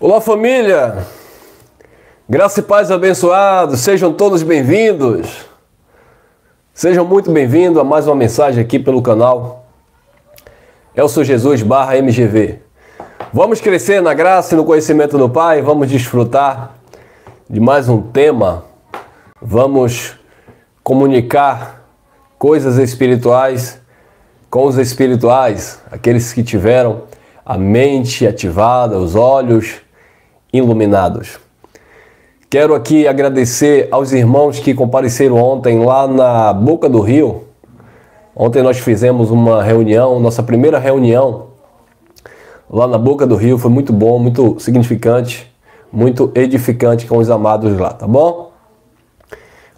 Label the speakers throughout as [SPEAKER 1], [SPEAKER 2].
[SPEAKER 1] Olá, família! Graça e paz abençoados, sejam todos bem-vindos. Sejam muito bem-vindos a mais uma mensagem aqui pelo canal Elcio Jesus /MGV. Vamos crescer na graça e no conhecimento do Pai, vamos desfrutar de mais um tema, vamos comunicar coisas espirituais com os espirituais, aqueles que tiveram a mente ativada, os olhos iluminados. Quero aqui agradecer aos irmãos que compareceram ontem lá na Boca do Rio. Ontem nós fizemos uma reunião, nossa primeira reunião lá na Boca do Rio. Foi muito bom, muito significante, muito edificante com os amados lá, tá bom?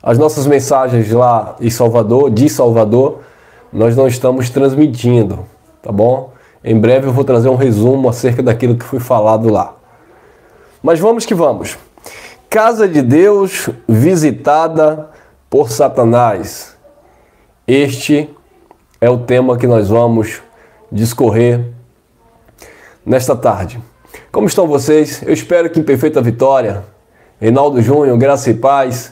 [SPEAKER 1] As nossas mensagens lá em Salvador, de Salvador, nós não estamos transmitindo, tá bom? Em breve eu vou trazer um resumo acerca daquilo que foi falado lá. Mas vamos que vamos. Casa de Deus visitada por Satanás. Este é o tema que nós vamos discorrer nesta tarde. Como estão vocês? Eu espero que em perfeita vitória. Reinaldo Júnior, graça e paz.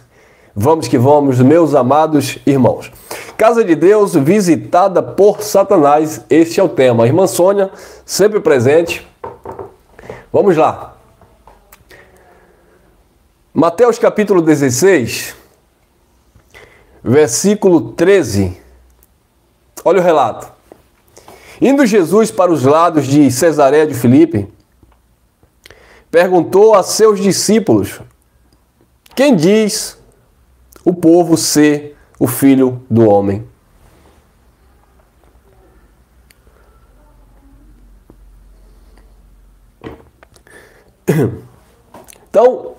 [SPEAKER 1] Vamos que vamos, meus amados irmãos. Casa de Deus visitada por Satanás. Este é o tema. A irmã Sônia, sempre presente. Vamos lá. Mateus capítulo 16, versículo 13. Olha o relato. Indo Jesus para os lados de Cesareia de Filipe, perguntou a seus discípulos: quem diz o povo ser o Filho do Homem? Então,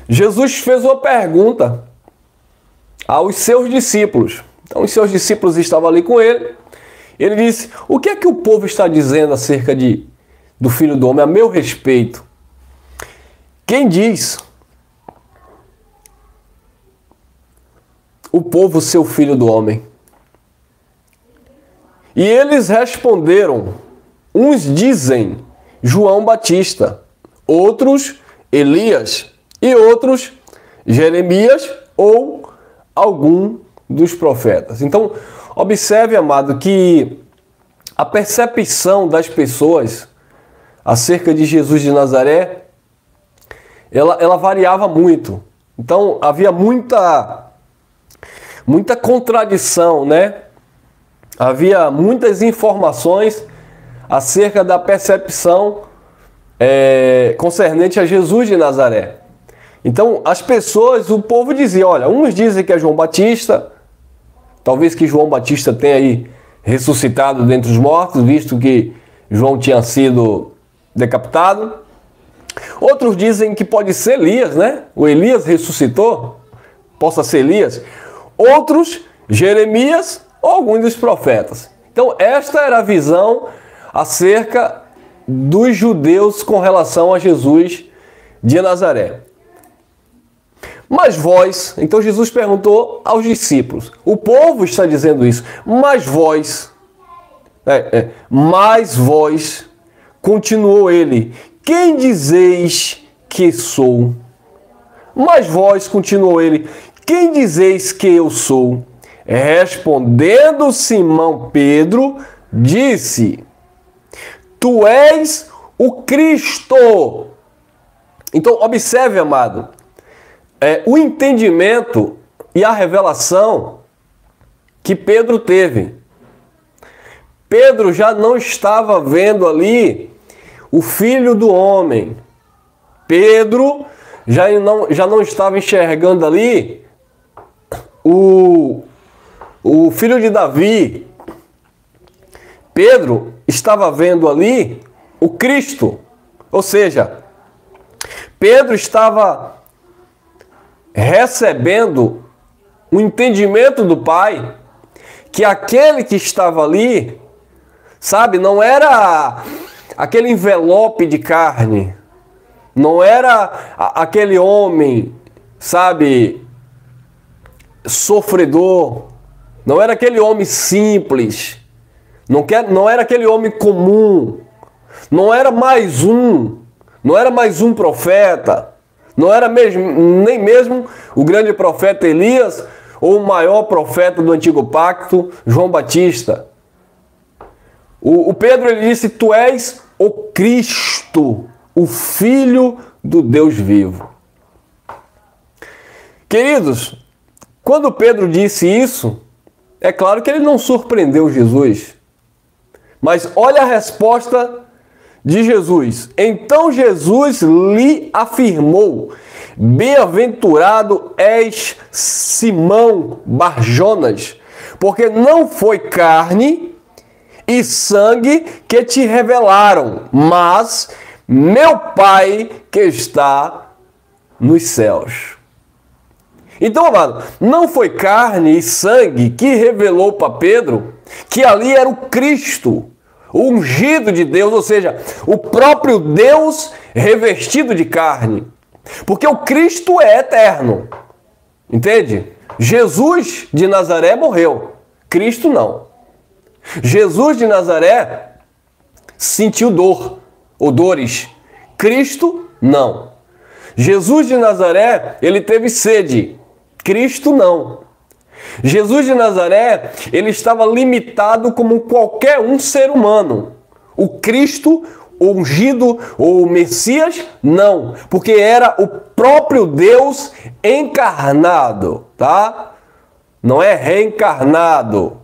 [SPEAKER 1] Jesus fez uma pergunta aos seus discípulos. Então, os seus discípulos estavam ali com ele. Ele disse: o que é que o povo está dizendo acerca do Filho do Homem a meu respeito? Quem diz o povo ser o Filho do Homem? E eles responderam: uns dizem João Batista, outros Elias, e outros Jeremias ou algum dos profetas. Então, observe, amado, que a percepção das pessoas acerca de Jesus de Nazaré, ela variava muito. Então, havia muita contradição, né? Havia muitas informações acerca da percepção concernente a Jesus de Nazaré. Então, as pessoas, o povo dizia, olha, uns dizem que é João Batista, talvez que João Batista tenha aí ressuscitado dentre os mortos, visto que João tinha sido decapitado. Outros dizem que pode ser Elias, né? O Elias ressuscitou, possa ser Elias. Outros, Jeremias ou alguns dos profetas. Então, esta era a visão acerca dos judeus com relação a Jesus de Nazaré. Mas vós, então Jesus perguntou aos discípulos, o povo está dizendo isso, mas vós, continuou ele, quem dizeis que sou? Mas vós, continuou ele, quem dizeis que eu sou? Respondendo Simão Pedro, disse: tu és o Cristo. Então, observe, amado, o entendimento e a revelação que Pedro teve. Pedro já não estava vendo ali o Filho do Homem. Pedro já não estava enxergando ali o filho de Davi. Pedro estava vendo ali o Cristo. Ou seja, Pedro estava recebendo o entendimento do Pai, que aquele que estava ali, sabe, não era aquele envelope de carne, não era aquele homem, sabe, sofredor, não era aquele homem simples, não era aquele homem comum, não era mais um não era mais um profeta, não era nem mesmo o grande profeta Elias ou o maior profeta do Antigo Pacto, João Batista. O Pedro, ele disse: tu és o Cristo, o Filho do Deus vivo. Queridos, quando Pedro disse isso, é claro que ele não surpreendeu Jesus. Mas olha a resposta de Jesus. Então Jesus lhe afirmou: bem-aventurado és Simão Barjonas, porque não foi carne e sangue que te revelaram, mas meu Pai que está nos céus. Então, amado, não foi carne e sangue que revelou para Pedro que ali era o Cristo, o ungido de Deus, ou seja, o próprio Deus revestido de carne. Porque o Cristo é eterno, entende? Jesus de Nazaré morreu, Cristo não. Jesus de Nazaré sentiu dor ou dores, Cristo não. Jesus de Nazaré, ele teve sede, Cristo não. Jesus de Nazaré, ele estava limitado como qualquer um ser humano. O Cristo, o ungido ou o Messias, não, porque era o próprio Deus encarnado, tá? Não é reencarnado,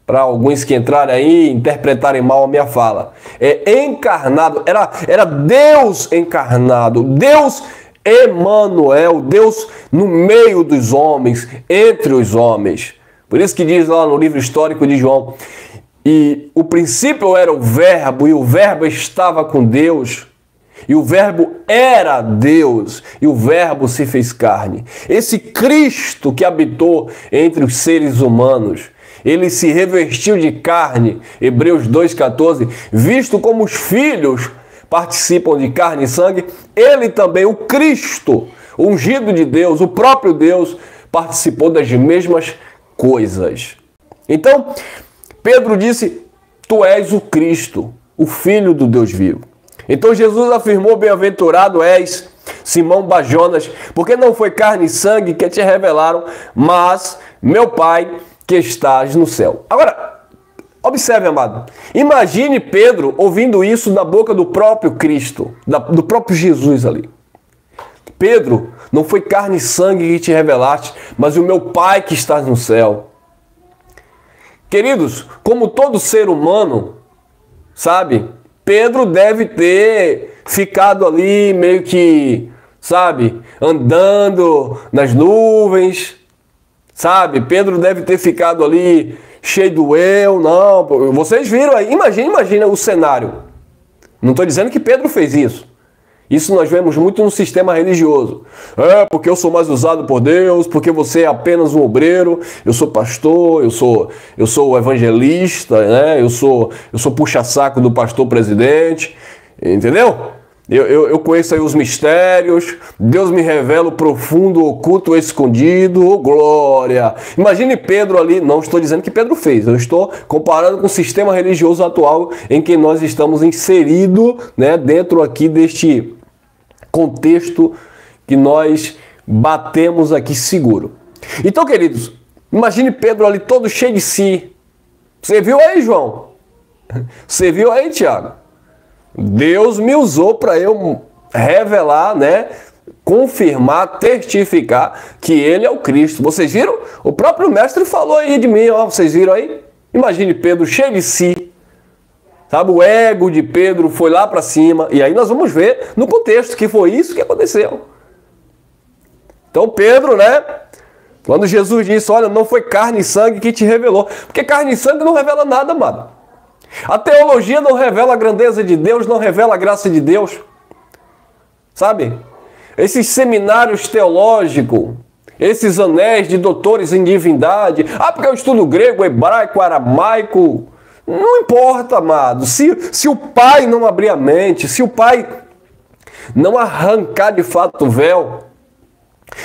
[SPEAKER 1] para alguns que entrarem aí e interpretarem mal a minha fala. É encarnado, era Deus encarnado, Deus Emanuel, Deus no meio dos homens, entre os homens. Por isso que diz lá no livro histórico de João: e o princípio era o verbo, e o verbo estava com Deus, e o verbo era Deus, e o verbo se fez carne. Esse Cristo que habitou entre os seres humanos, ele se revestiu de carne, Hebreus 2,14, visto como os filhos participam de carne e sangue, ele também, o Cristo, o ungido de Deus, o próprio Deus, participou das mesmas coisas. Então, Pedro disse: tu és o Cristo, o Filho do Deus vivo. Então Jesus afirmou: bem-aventurado és Simão Barjonas, porque não foi carne e sangue que te revelaram, mas meu Pai que estás no céu. Agora, observe, amado, imagine Pedro ouvindo isso da boca do próprio Cristo, do próprio Jesus ali. Pedro, não foi carne e sangue que te revelaste, mas o meu Pai que está no céu. Queridos, como todo ser humano, sabe, Pedro deve ter ficado ali meio que, sabe, andando nas nuvens, sabe, Pedro deve ter ficado ali cheio do eu, não, vocês viram aí, imagina o cenário. Não estou dizendo que Pedro fez isso. Isso nós vemos muito no sistema religioso. É, porque eu sou mais usado por Deus, porque você é apenas um obreiro, eu sou pastor, eu sou evangelista, né? Eu sou puxa-saco do pastor presidente, entendeu? Eu conheço aí os mistérios, Deus me revela o profundo, oculto, escondido, oh glória! Imagine Pedro ali, não estou dizendo que Pedro fez, eu estou comparando com o sistema religioso atual em que nós estamos inseridos, né, dentro aqui deste contexto que nós batemos aqui seguro. Então, queridos, imagine Pedro ali todo cheio de si. Você viu aí, João? Você viu aí, Tiago? Deus me usou para eu revelar, né, confirmar, testificar que ele é o Cristo. Vocês viram? O próprio mestre falou aí de mim, ó, vocês viram aí? Imagine Pedro cheio de si, sabe? O ego de Pedro foi lá para cima, e aí nós vamos ver no contexto que foi isso que aconteceu. Então Pedro, né, quando Jesus disse: olha, não foi carne e sangue que te revelou, porque carne e sangue não revela nada, mano. A teologia não revela a grandeza de Deus, não revela a graça de Deus. Sabe? Esses seminários teológicos, esses anéis de doutores em divindade, porque eu estudo grego, hebraico, aramaico, não importa, amado. Se o Pai não abrir a mente, se o Pai não arrancar de fato o véu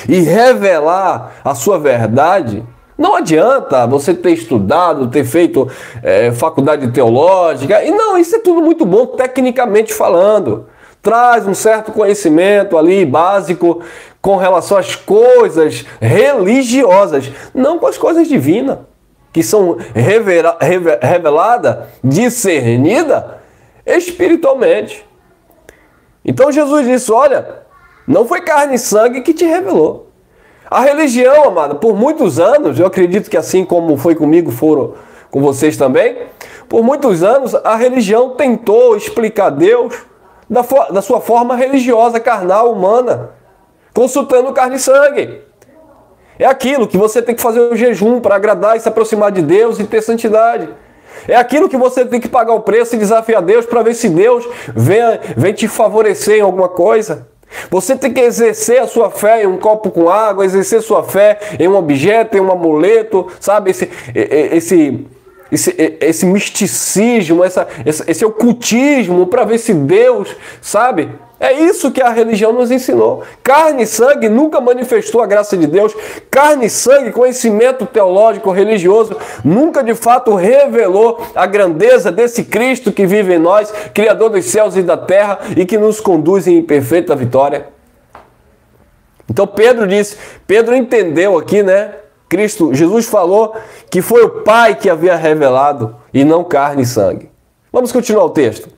[SPEAKER 1] e revelar a sua verdade, não adianta você ter estudado, ter feito faculdade teológica. E não, isso é tudo muito bom, tecnicamente falando. traz um certo conhecimento ali básico com relação às coisas religiosas, não com as coisas divinas, que são reveladas, discernidas espiritualmente. Então Jesus disse, olha, não foi carne e sangue que te revelou. A religião, amada, por muitos anos, eu acredito que assim como foi comigo, foram com vocês também, por muitos anos a religião tentou explicar Deus da sua forma religiosa, carnal, humana, consultando carne e sangue. É aquilo que você tem que fazer o jejum para agradar e se aproximar de Deus e ter santidade. É aquilo que você tem que pagar o preço e desafiar Deus para ver se Deus vem te favorecer em alguma coisa. Você tem que exercer a sua fé em um copo com água, exercer sua fé em um objeto, em um amuleto, sabe? Esse misticismo, esse ocultismo para ver se Deus, sabe? É isso que a religião nos ensinou. Carne e sangue nunca manifestou a graça de Deus. Carne e sangue, conhecimento teológico, religioso, nunca de fato revelou a grandeza desse Cristo que vive em nós, Criador dos céus e da terra e que nos conduz em perfeita vitória. Então Pedro entendeu aqui, né? Jesus falou que foi o Pai que havia revelado e não carne e sangue. Vamos continuar o texto.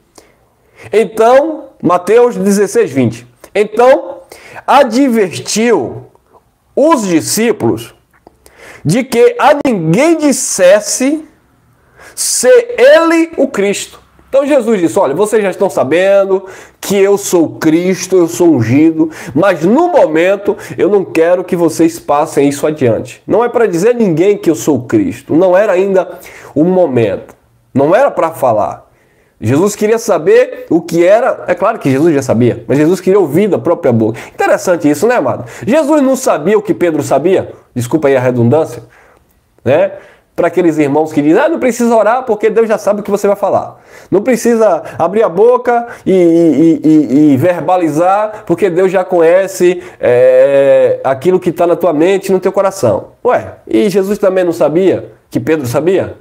[SPEAKER 1] Então, Mateus 16, 20. Então, advertiu os discípulos de que a ninguém dissesse ser ele o Cristo. Então Jesus disse, olha, vocês já estão sabendo que eu sou Cristo, eu sou ungido, mas no momento eu não quero que vocês passem isso adiante. Não é para dizer a ninguém que eu sou Cristo, não era ainda o momento, não era para falar. Jesus queria saber o que era, é claro que Jesus já sabia, mas Jesus queria ouvir da própria boca. Interessante isso, né, amado? Jesus não sabia o que Pedro sabia, desculpa aí a redundância, né? Para aqueles irmãos que dizem, não precisa orar porque Deus já sabe o que você vai falar. Não precisa abrir a boca e verbalizar porque Deus já conhece aquilo que está na tua mente e no teu coração. Ué, e Jesus também não sabia que Pedro sabia?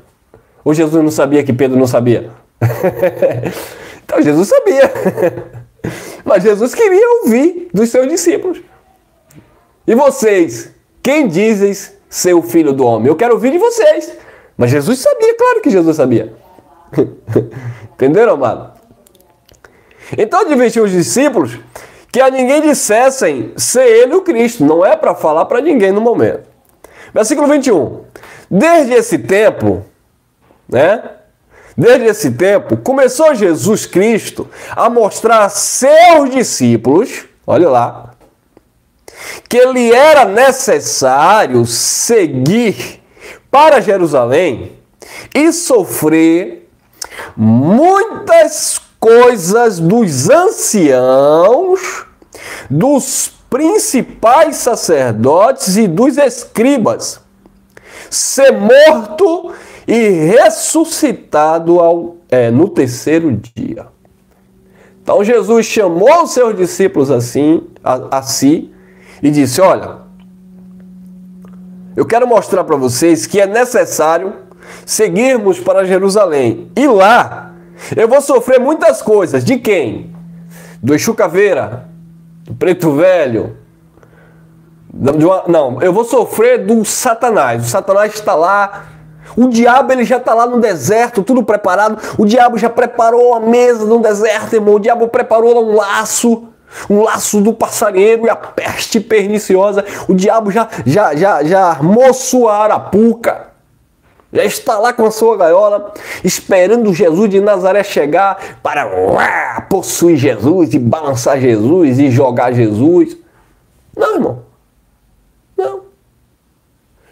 [SPEAKER 1] Ou Jesus não sabia que Pedro não sabia? Então Jesus sabia. Mas Jesus queria ouvir dos seus discípulos. E vocês, quem dizes ser o Filho do Homem? Eu quero ouvir de vocês. Mas Jesus sabia, claro que Jesus sabia. Entenderam, amado? Então advertiu os discípulos que a ninguém dissessem ser ele o Cristo. Não é para falar para ninguém no momento. Versículo 21. Desde esse tempo, né? Desde esse tempo, começou Jesus Cristo a mostrar a seus discípulos, olha lá, que lhe era necessário seguir para Jerusalém e sofrer muitas coisas dos anciãos, dos principais sacerdotes e dos escribas, ser morto e ressuscitado no terceiro dia. Então Jesus chamou os seus discípulos assim, a si e disse, olha, eu quero mostrar para vocês que é necessário seguirmos para Jerusalém. E lá eu vou sofrer muitas coisas. De quem? Do Exu Caveira, do Preto Velho. Não, eu vou sofrer do Satanás. O Satanás está lá. O diabo ele já está lá no deserto, tudo preparado. O diabo já preparou a mesa no deserto, irmão. O diabo preparou um laço do passarinheiro e a peste perniciosa. O diabo já armou sua arapuca. Já está lá com a sua gaiola, esperando Jesus de Nazaré chegar para possuir Jesus e balançar Jesus e jogar Jesus. Não, irmão. Não.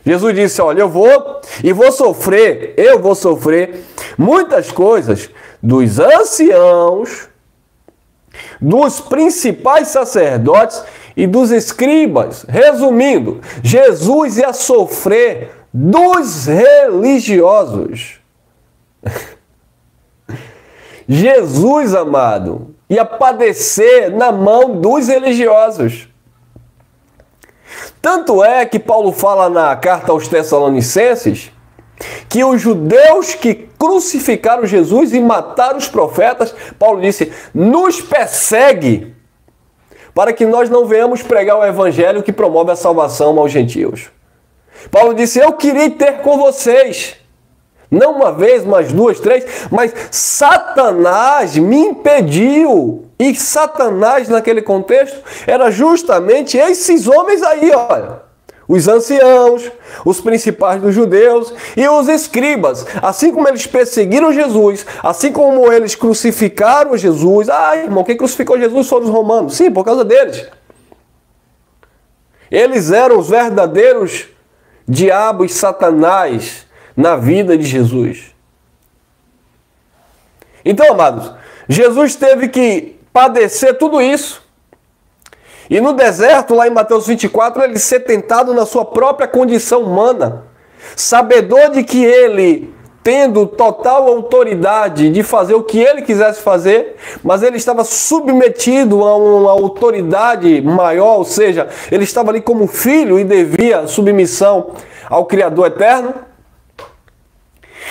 [SPEAKER 1] Jesus disse, olha, eu vou sofrer muitas coisas dos anciãos, dos principais sacerdotes e dos escribas. Resumindo, Jesus ia sofrer dos religiosos. Jesus, amado, ia padecer na mão dos religiosos. Tanto é que Paulo fala na carta aos Tessalonicenses que os judeus que crucificaram Jesus e mataram os profetas, Paulo disse, nos persegue para que nós não venhamos pregar o evangelho que promove a salvação aos gentios. Paulo disse, eu queria ter com vocês, não uma vez, mas duas, três, mas Satanás me impediu. E Satanás, naquele contexto, era justamente esses homens aí, olha. Os anciãos, os principais dos judeus e os escribas. Assim como eles perseguiram Jesus, assim como eles crucificaram Jesus. Ah, irmão, quem crucificou Jesus foram os romanos. Sim, por causa deles. Eles eram os verdadeiros diabos, Satanás, na vida de Jesus. Então, amados, Jesus teve que padecer tudo isso. E no deserto, lá em Mateus 24, ele ser tentado na sua própria condição humana, sabedor de que ele, tendo total autoridade de fazer o que ele quisesse fazer, mas ele estava submetido a uma autoridade maior, ou seja, ele estava ali como filho e devia submissão ao Criador eterno.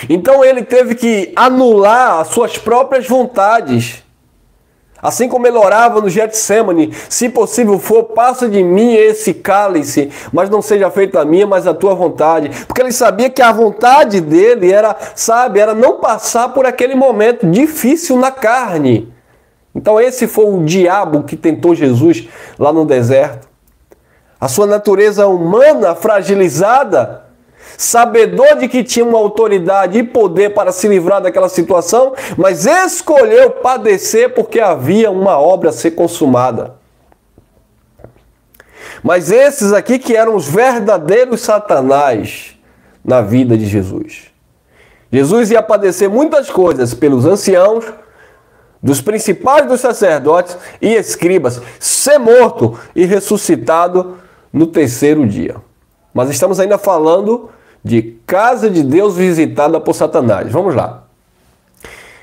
[SPEAKER 1] Então ele teve que anular as suas próprias vontades. Assim como ele orava no Getsêmani, se possível for, passa de mim esse cálice, mas não seja feita a minha, mas a tua vontade. Porque ele sabia que a vontade dele era, era não passar por aquele momento difícil na carne. Então esse foi o diabo que tentou Jesus lá no deserto. A sua natureza humana fragilizada, sabedor de que tinha uma autoridade e poder para se livrar daquela situação, mas escolheu padecer porque havia uma obra a ser consumada. Mas esses aqui que eram os verdadeiros Satanás na vida de Jesus. Jesus ia padecer muitas coisas pelos anciãos, dos principais dos sacerdotes e escribas, ser morto e ressuscitado no terceiro dia. Mas estamos ainda falando de casa de Deus visitada por Satanás. Vamos lá.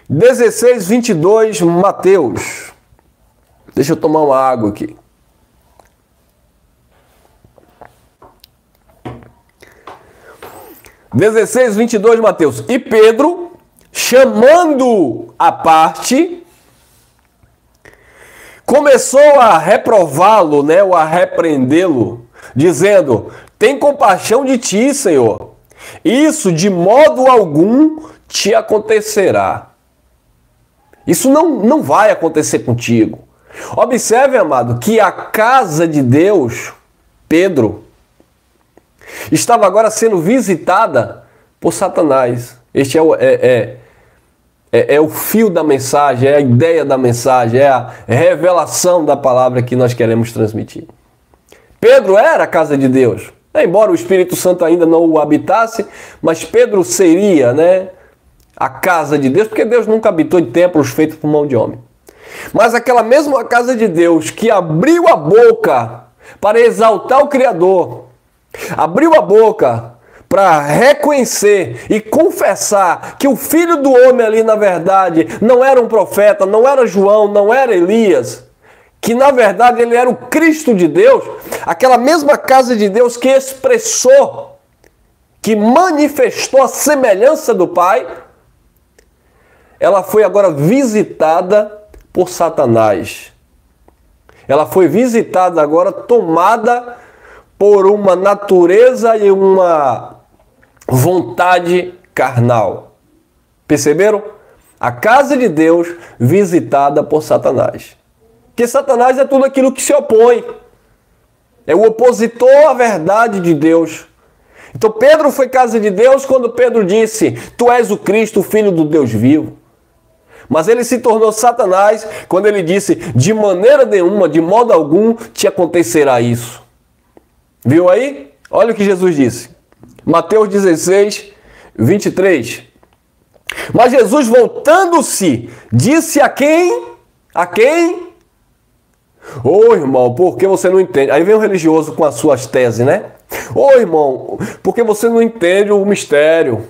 [SPEAKER 1] 16, 22, Mateus. Deixa eu tomar uma água aqui. (16, 22, Mateus). E Pedro, chamando à parte, começou a reprová-lo, ou a repreendê-lo, dizendo, tem compaixão de ti, Senhor. Isso de modo algum te acontecerá. Isso não vai acontecer contigo. Observe, amado, que a casa de Deus, Pedro, estava agora sendo visitada por Satanás. Este é o fio da mensagem, é a ideia da mensagem, é a revelação da palavra que nós queremos transmitir. Pedro era a casa de Deus. Embora o Espírito Santo ainda não o habitasse, mas Pedro seria, a casa de Deus, porque Deus nunca habitou em templos feitos por mão de homem. Mas aquela mesma casa de Deus que abriu a boca para exaltar o Criador, abriu a boca para reconhecer e confessar que o Filho do Homem ali, na verdade, não era um profeta, não era João, não era Elias, que na verdade ele era o Cristo de Deus, aquela mesma casa de Deus que expressou, que manifestou a semelhança do Pai, ela foi agora visitada por Satanás. Ela foi visitada agora, tomada por uma natureza e uma vontade carnal. Perceberam? A casa de Deus visitada por Satanás. Porque Satanás é tudo aquilo que se opõe. É o opositor à verdade de Deus. Então Pedro foi casa de Deus quando Pedro disse, tu és o Cristo, o Filho do Deus vivo. Mas ele se tornou Satanás quando ele disse, de maneira nenhuma, de modo algum, te acontecerá isso. Viu aí? Olha o que Jesus disse. Mateus 16, 23. Mas Jesus, voltando-se, disse a quem? A quem? Ô irmão, por que você não entende? Aí vem o religioso com as suas teses, Ô irmão, porque você não entende o mistério.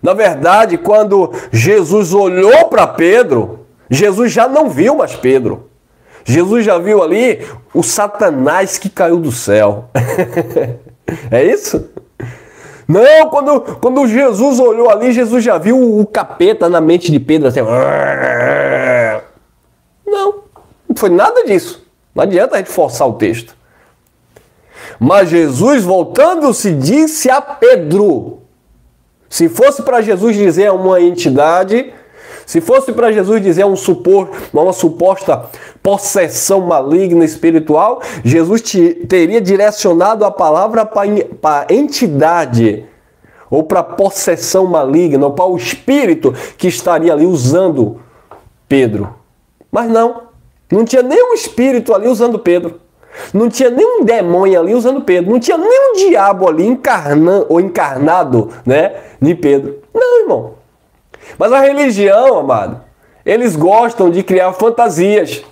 [SPEAKER 1] Na verdade, quando Jesus olhou para Pedro, Jesus já não viu mais Pedro. Jesus já viu ali o Satanás que caiu do céu. É isso? Não, quando Jesus olhou ali, Jesus já viu o capeta na mente de Pedro, assim. Não foi nada disso. Não adianta a gente forçar o texto. Mas Jesus, voltando-se, disse a Pedro. Se fosse para Jesus dizer a uma entidade, se fosse para Jesus dizer uma suposta possessão maligna espiritual, Jesus teria direcionado a palavra para a entidade, ou para a possessão maligna, ou para o espírito que estaria ali usando Pedro. Mas não tinha nenhum espírito ali usando Pedro. Não tinha nenhum demônio ali usando Pedro. Não tinha nenhum diabo ali encarnado, né, em Pedro. Não, irmão. Mas a religião, amado, eles gostam de criar fantasias.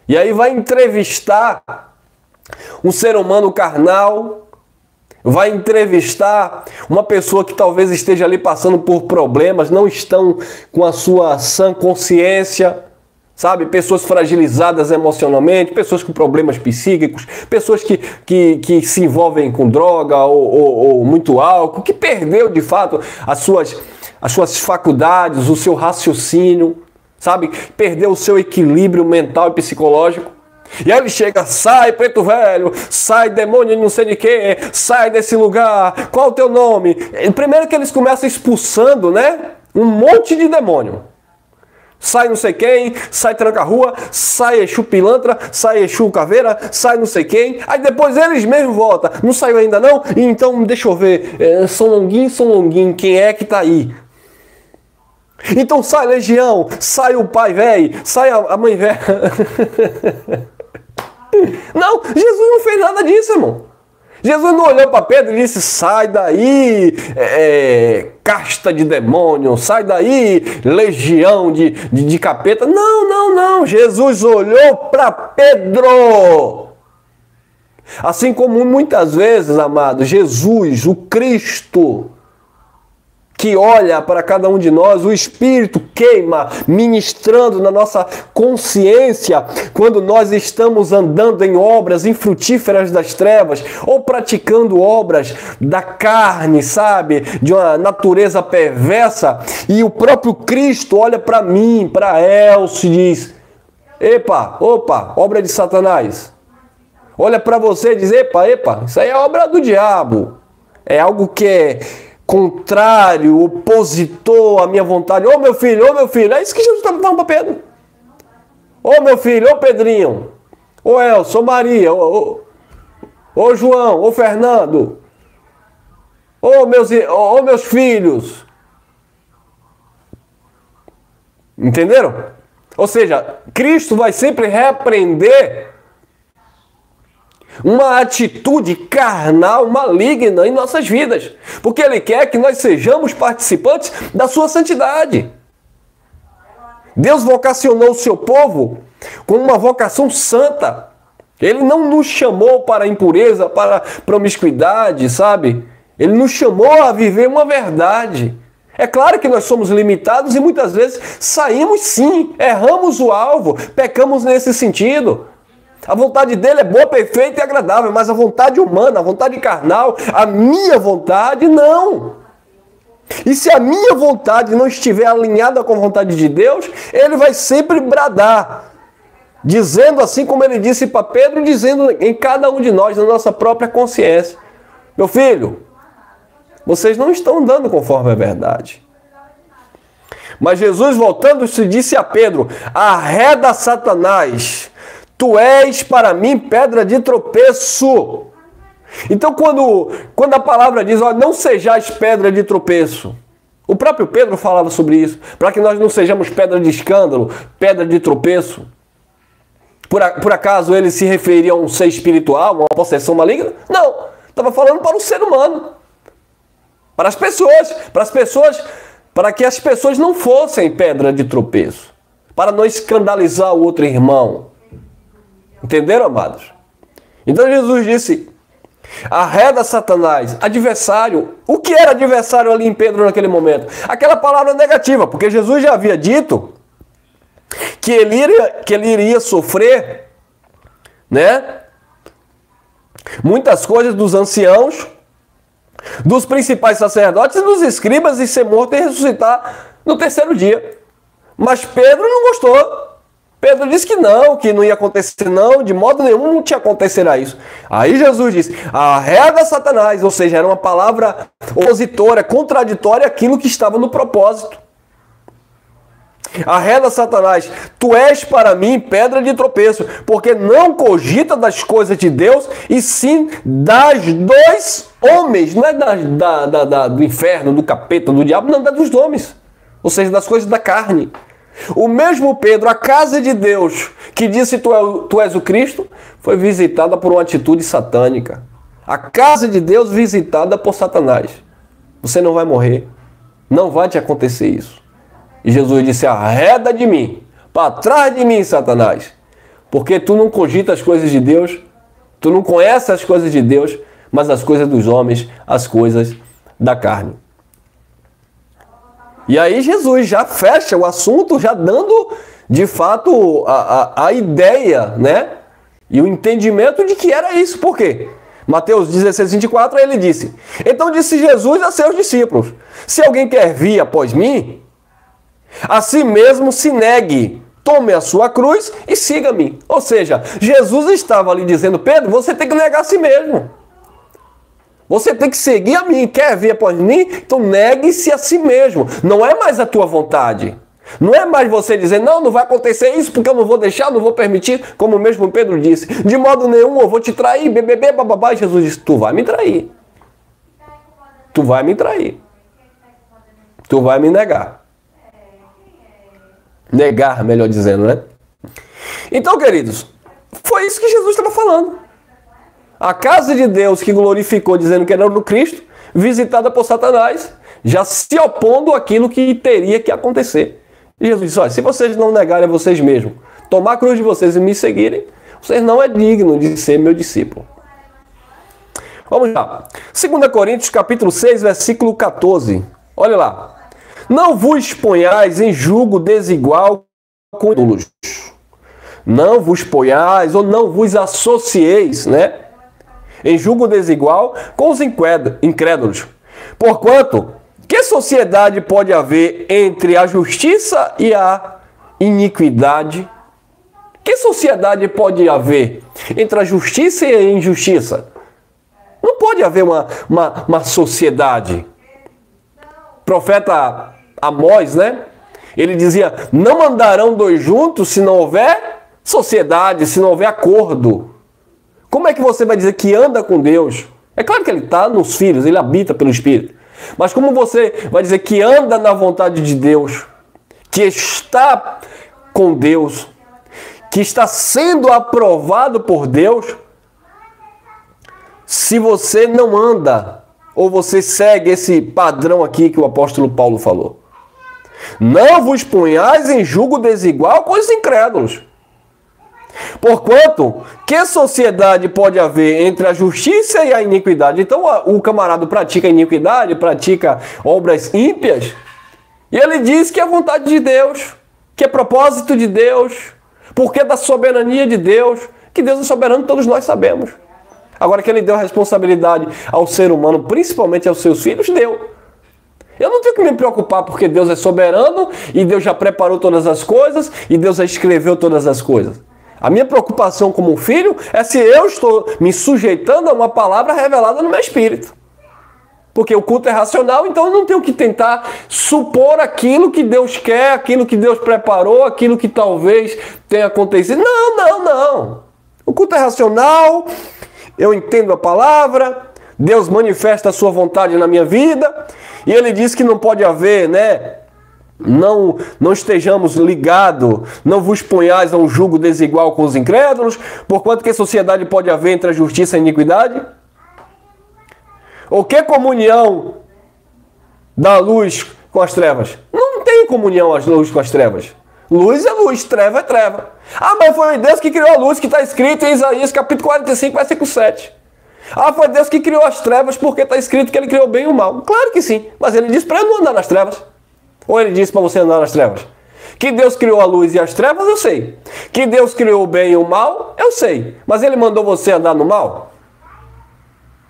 [SPEAKER 1] E aí vai entrevistar um ser humano carnal, vai entrevistar uma pessoa que talvez esteja ali passando por problemas, não estão com a sua sã consciência, sabe? Pessoas fragilizadas emocionalmente, pessoas com problemas psíquicos, pessoas que se envolvem com droga ou muito álcool, que perdeu de fato as suas faculdades, o seu raciocínio, sabe? Perdeu o seu equilíbrio mental e psicológico. E aí ele chega, sai preto velho, sai demônio de não sei de quê, sai desse lugar, qual o teu nome? Primeiro que eles começam expulsando, né? Um monte de demônio. Sai não sei quem, sai tranca-rua, sai Exu pilantra, sai Exu caveira, sai não sei quem. Aí depois eles mesmos voltam. Não saiu ainda não? Então deixa eu ver. São Longuinho, quem é que tá aí? Então sai legião, sai o pai velho, sai a mãe velha. Não, Jesus não fez nada disso, irmão. Jesus não olhou para Pedro e disse, sai daí, casta de demônio, sai daí, legião de capeta. Não. Jesus olhou para Pedro. Assim como muitas vezes, amado, Jesus, o Cristo, que olha para cada um de nós, o Espírito queima, ministrando na nossa consciência, quando nós estamos andando em obras infrutíferas das trevas, ou praticando obras da carne, sabe, de uma natureza perversa, e o próprio Cristo olha para mim, para Elcio, e diz, opa, obra de Satanás. Olha para você e diz, epa, isso aí é obra do diabo. É algo que é contrário, opositor à minha vontade. Ô meu filho, é isso que Jesus está falando para Pedro. Ô meu filho, ô Pedrinho, ô Elcio, ô Maria, ô João, ô Fernando, ô meus filhos. Entenderam? Ou seja, Cristo vai sempre repreender uma atitude carnal, maligna em nossas vidas. Porque Ele quer que nós sejamos participantes da sua santidade. Deus vocacionou o seu povo com uma vocação santa. Ele não nos chamou para a impureza, para a promiscuidade, sabe? Ele nos chamou a viver uma verdade. É claro que nós somos limitados e muitas vezes saímos sim, erramos o alvo, pecamos nesse sentido. A vontade dele é boa, perfeita e agradável, mas a vontade humana, a vontade carnal, a minha vontade, não. E se a minha vontade não estiver alinhada com a vontade de Deus, ele vai sempre bradar, dizendo assim como ele disse para Pedro, dizendo em cada um de nós, na nossa própria consciência, meu filho, vocês não estão andando conforme a verdade. Mas Jesus, voltando-se, disse a Pedro, arreda Satanás, tu és para mim pedra de tropeço. Então quando a palavra diz, ó, não sejais pedra de tropeço, o próprio Pedro falava sobre isso, para que nós não sejamos pedra de escândalo, pedra de tropeço. Por acaso ele se referia a um ser espiritual, uma possessão maligna? Não, estava falando para o ser humano, para as pessoas, para que as pessoas não fossem pedra de tropeço, para não escandalizar o outro irmão. Entenderam, amados? Então Jesus disse, arreda Satanás, adversário. O que era adversário ali em Pedro naquele momento? Aquela palavra negativa, porque Jesus já havia dito que ele iria sofrer, né, muitas coisas dos anciãos, dos principais sacerdotes e dos escribas e ser morto e ressuscitar no terceiro dia. Mas Pedro não gostou. Pedro disse que não ia acontecer não, de modo nenhum não te acontecerá isso. Aí Jesus disse, arreda Satanás, ou seja, era uma palavra opositora, contraditória àquilo que estava no propósito. Arreda Satanás, tu és para mim pedra de tropeço, porque não cogita das coisas de Deus, e sim das dos homens, não é do inferno, do capeta, do diabo, não, dos homens, ou seja, das coisas da carne. O mesmo Pedro, a casa de Deus, que disse tu és o Cristo, foi visitada por uma atitude satânica. A casa de Deus visitada por Satanás. Você não vai morrer. Não vai te acontecer isso. E Jesus disse, arreda de mim, para trás de mim, Satanás. Porque tu não cogita as coisas de Deus, tu não conheces as coisas de Deus, mas as coisas dos homens, as coisas da carne. E aí Jesus já fecha o assunto, já dando, de fato, a ideia, né? E o entendimento de que era isso. Por quê? Mateus 16, 24, ele disse, então disse Jesus a seus discípulos, se alguém quer vir após mim, a si mesmo se negue, tome a sua cruz e siga-me. Ou seja, Jesus estava ali dizendo, Pedro, você tem que negar a si mesmo. Você tem que seguir a mim. Quer vir após mim? Então negue-se a si mesmo. Não é mais a tua vontade. Não é mais você dizer, não vai acontecer isso porque eu não vou deixar, não vou permitir, como mesmo Pedro disse. De modo nenhum eu vou te trair, bebê, bababá. E Jesus disse, tu vai me trair. Tu vai me trair. Tu vai me negar. Negar, melhor dizendo, né? Então, queridos, foi isso que Jesus estava falando. A casa de Deus que glorificou dizendo que era do Cristo, visitada por Satanás, já se opondo àquilo que teria que acontecer. E Jesus disse, olha, se vocês não negarem a vocês mesmos, tomar a cruz de vocês e me seguirem, vocês não é digno de ser meu discípulo. Vamos lá. 2 Coríntios capítulo 6, versículo 14. Olha lá. Não vos ponhais em julgo desigual com ídolos. Não vos ponhais ou não vos associeis, né? Em julgo desigual com os incrédulos. Porquanto, que sociedade pode haver entre a justiça e a iniquidade? Que sociedade pode haver entre a justiça e a injustiça? Não pode haver uma sociedade. O profeta Amós, né? Ele dizia, não andarão dois juntos se não houver sociedade, se não houver acordo. Como é que você vai dizer que anda com Deus? É claro que ele está nos filhos, ele habita pelo Espírito. Mas como você vai dizer que anda na vontade de Deus, que está com Deus, que está sendo aprovado por Deus, se você não anda, ou você segue esse padrão aqui que o apóstolo Paulo falou? Não vos ponhais em julgo desigual com os incrédulos. Porquanto, que sociedade pode haver entre a justiça e a iniquidade? Então o camarada pratica iniquidade, pratica obras ímpias, e ele diz que é vontade de Deus, que é propósito de Deus, porque da soberania de Deus, que Deus é soberano, todos nós sabemos. Agora que ele deu a responsabilidade ao ser humano, principalmente aos seus filhos, deu. Eu não tenho que me preocupar porque Deus é soberano e Deus já preparou todas as coisas e Deus já escreveu todas as coisas. A minha preocupação como filho é se eu estou me sujeitando a uma palavra revelada no meu espírito. Porque o culto é racional, então eu não tenho que tentar supor aquilo que Deus quer, aquilo que Deus preparou, aquilo que talvez tenha acontecido. Não. O culto é racional, eu entendo a palavra, Deus manifesta a sua vontade na minha vida, e ele diz que não pode haver, né? Não estejamos ligados, não vos ponhais a um julgo desigual com os incrédulos, porquanto que sociedade pode haver entre a justiça e a iniquidade? Ou que comunhão da luz com as trevas? Não tem comunhão a luz com as trevas. Luz é luz, treva é treva. Ah, mas foi Deus que criou a luz, que está escrito em Isaías capítulo 45, versículo 7. Ah, foi Deus que criou as trevas porque está escrito que ele criou o bem e o mal. Claro que sim, mas ele disse para eu não andar nas trevas. Ou ele disse para você andar nas trevas? Que Deus criou a luz e as trevas, eu sei. Que Deus criou o bem e o mal, eu sei. Mas ele mandou você andar no mal?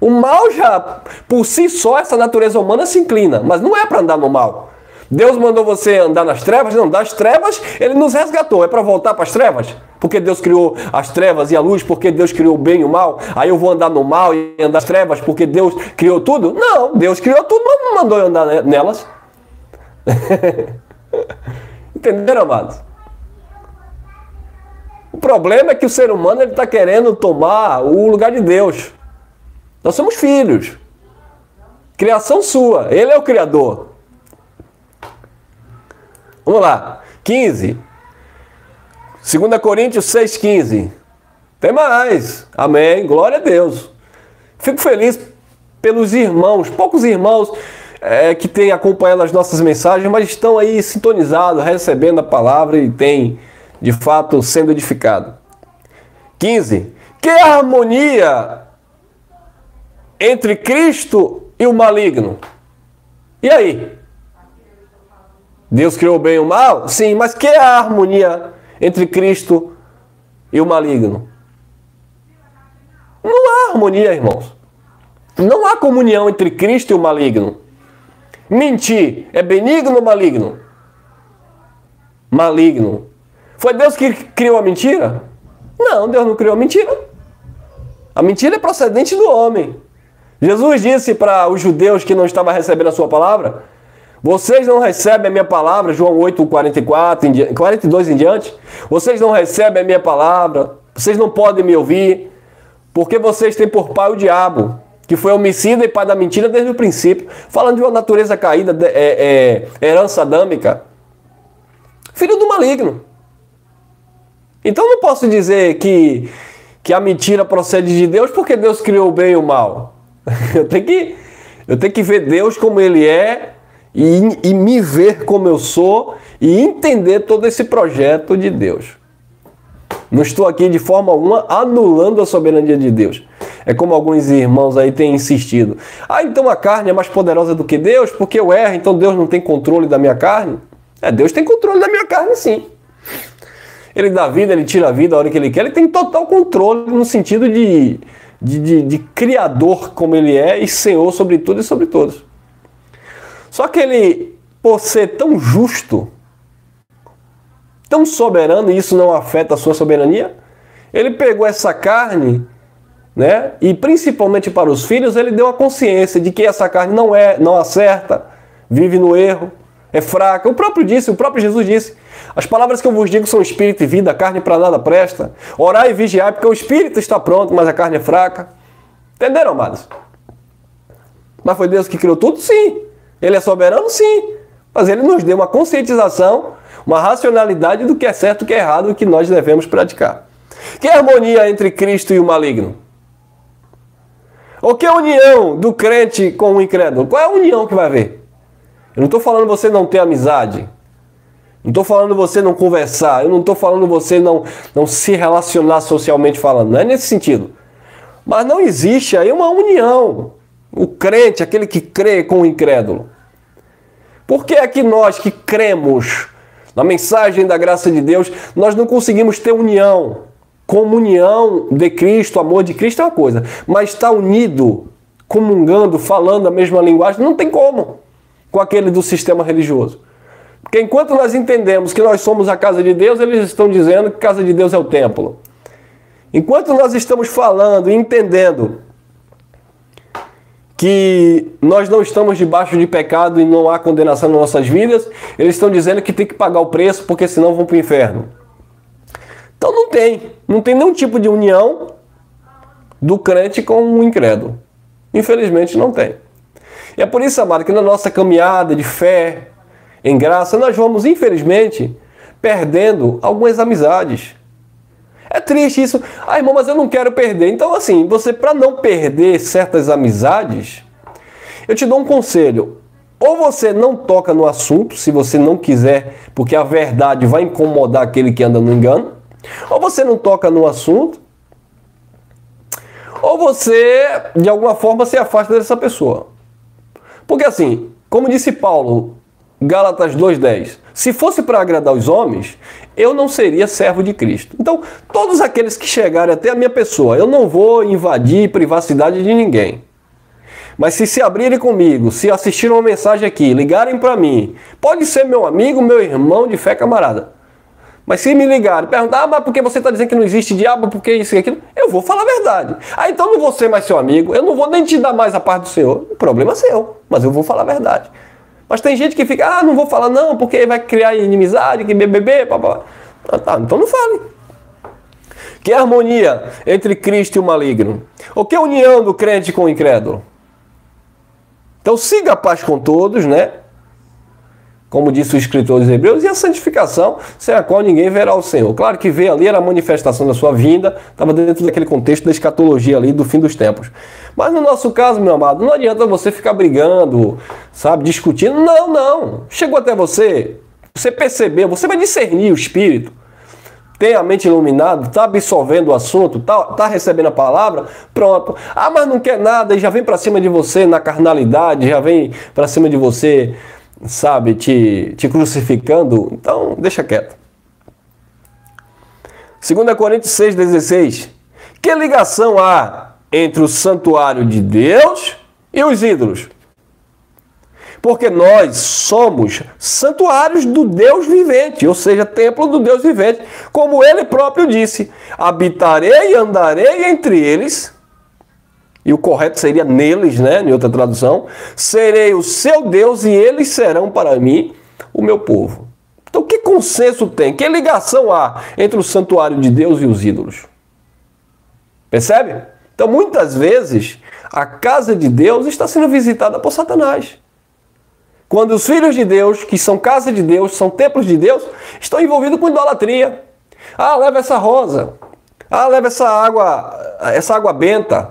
[SPEAKER 1] O mal já, por si só, essa natureza humana se inclina, mas não é para andar no mal. Deus mandou você andar nas trevas? Não, das trevas ele nos resgatou. É para voltar para as trevas? Porque Deus criou as trevas e a luz, porque Deus criou o bem e o mal? Aí eu vou andar no mal e andar nas trevas porque Deus criou tudo? Não, Deus criou tudo, mas não mandou eu andar nelas. Entenderam, amados? O problema é que o ser humano está querendo tomar o lugar de Deus. Nós somos filhos. Criação sua. Ele é o Criador. Vamos lá. 15. 2 Coríntios 6,15. Tem mais. Amém. Glória a Deus. Fico feliz pelos irmãos, poucos irmãos que têm acompanhado as nossas mensagens, mas estão aí sintonizados, recebendo a palavra e têm, de fato, sendo edificados. 15. Que harmonia entre Cristo e o maligno. E aí? Deus criou o bem e o mal? Sim, mas que é a harmonia entre Cristo e o maligno? Não há harmonia, irmãos. Não há comunhão entre Cristo e o maligno. Mentir é benigno ou maligno? Maligno. Foi Deus que criou a mentira? Não, Deus não criou a mentira. A mentira é procedente do homem. Jesus disse para os judeus que não estavam recebendo a sua palavra: vocês não recebem a minha palavra, João 8, 42 em diante. Vocês não recebem a minha palavra, vocês não podem me ouvir, porque vocês têm por pai o diabo, que foi homicida e pai da mentira desde o princípio. Falando de uma natureza caída, herança adâmica. Filho do maligno. Então não posso dizer que a mentira procede de Deus, porque Deus criou o bem e o mal. Eu tenho que ver Deus como Ele é, e me ver como eu sou e entender todo esse projeto de Deus. Não estou aqui de forma alguma anulando a soberania de Deus. É como alguns irmãos aí têm insistido. Então a carne é mais poderosa do que Deus porque eu erro, então Deus não tem controle da minha carne? Deus tem controle da minha carne, sim. Ele dá vida, ele tira a vida a hora que ele quer. Ele tem total controle no sentido de criador como ele é e senhor sobre tudo e sobre todos. Só que ele, por ser tão justo, tão soberano, e isso não afeta a sua soberania, ele pegou essa carne, né, e principalmente para os filhos, ele deu a consciência de que essa carne não acerta, vive no erro, é fraca. O próprio Jesus disse: as palavras que eu vos digo são espírito e vida, a carne para nada presta. Orai e vigiai, porque o espírito está pronto, mas a carne é fraca. Entenderam, amados? Mas foi Deus que criou tudo? Sim. Ele é soberano? Sim. Mas ele nos deu uma conscientização, uma racionalidade do que é certo, do que é errado, do que nós devemos praticar. Que harmonia entre Cristo e o maligno? Ou que união do crente com o incrédulo? Qual é a união que vai haver? Eu não estou falando você não ter amizade. Não estou falando você não conversar. Eu não estou falando você não se relacionar socialmente falando. Não é nesse sentido. Mas não existe aí uma união. O crente, aquele que crê com o incrédulo. Por que é que nós que cremos na mensagem da graça de Deus, nós não conseguimos ter união? Comunhão de Cristo, amor de Cristo é uma coisa. Mas estar unido, comungando, falando a mesma linguagem, não tem como com aquele do sistema religioso. Porque enquanto nós entendemos que nós somos a casa de Deus, eles estão dizendo que a casa de Deus é o templo. Enquanto nós estamos falando e entendendo que nós não estamos debaixo de pecado e não há condenação nas nossas vidas, eles estão dizendo que tem que pagar o preço porque senão vão para o inferno. Então não tem nenhum tipo de união do crente com o incrédulo. Infelizmente não tem. E é por isso, amado, que na nossa caminhada de fé, em graça, nós vamos, infelizmente, perdendo algumas amizades. É triste isso. Irmão, mas eu não quero perder. Então, assim, você, para não perder certas amizades, eu te dou um conselho. Ou você não toca no assunto, se você não quiser, porque a verdade vai incomodar aquele que anda no engano. Ou você não toca no assunto, ou você, de alguma forma, se afasta dessa pessoa. Porque assim, como disse Paulo, Gálatas 2,10, se fosse para agradar os homens, eu não seria servo de Cristo. Então, todos aqueles que chegarem até a minha pessoa, eu não vou invadir privacidade de ninguém. Mas se abrirem comigo, se assistirem uma mensagem aqui, ligarem para mim, pode ser meu amigo, meu irmão de fé, camarada. Mas se me ligarem, perguntar, mas por que você está dizendo que não existe diabo, por que isso e aquilo? Eu vou falar a verdade. Então eu não vou ser mais seu amigo, eu não vou nem te dar mais a paz do Senhor. O problema é seu, mas eu vou falar a verdade. Mas tem gente que fica, não vou falar não, porque vai criar inimizade, que BBB, papá. Então não fale. Que é a harmonia entre Cristo e o maligno? O que é a união do crente com o incrédulo? Então siga a paz com todos, né? Como disse o escritor dos Hebreus, e a santificação, sem a qual ninguém verá o Senhor. Claro que ver ali era a manifestação da sua vinda, estava dentro daquele contexto da escatologia ali, do fim dos tempos. Mas no nosso caso, meu amado, não adianta você ficar brigando, sabe, discutindo. Não. Chegou até você, você percebeu, você vai discernir o Espírito, tem a mente iluminada, está absorvendo o assunto, tá recebendo a palavra, pronto. Mas não quer nada e já vem para cima de você na carnalidade, já vem para cima de você, sabe, te crucificando, então deixa quieto. 2 Coríntios 6,16. Que ligação há entre o santuário de Deus e os ídolos? Porque nós somos santuários do Deus vivente, ou seja, templo do Deus vivente. Como ele próprio disse, habitarei e andarei entre eles. E o correto seria neles, né? Em outra tradução. Serei o seu Deus e eles serão para mim o meu povo. Então, que consenso tem? Que ligação há entre o santuário de Deus e os ídolos? Percebe? Então, muitas vezes, a casa de Deus está sendo visitada por Satanás. Quando os filhos de Deus, que são casa de Deus, são templos de Deus, estão envolvidos com idolatria. Leva essa rosa. Leva essa água benta.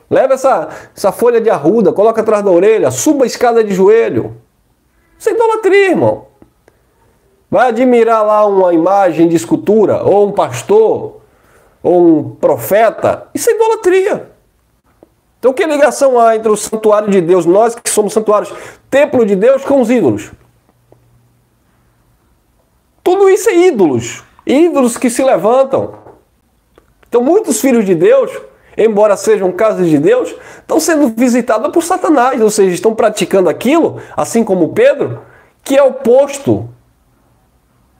[SPEAKER 1] Leva essa folha de arruda, coloca atrás da orelha, suba a escada de joelho. Isso é idolatria, irmão. Vai admirar lá uma imagem de escultura, ou um pastor, ou um profeta. Isso é idolatria. Então, que ligação há entre o santuário de Deus, nós que somos santuários, templo de Deus, com os ídolos? Tudo isso é ídolos. Ídolos que se levantam. Então, muitos filhos de Deus, embora sejam casas de Deus, estão sendo visitados por Satanás, ou seja, estão praticando aquilo, assim como Pedro, que é oposto,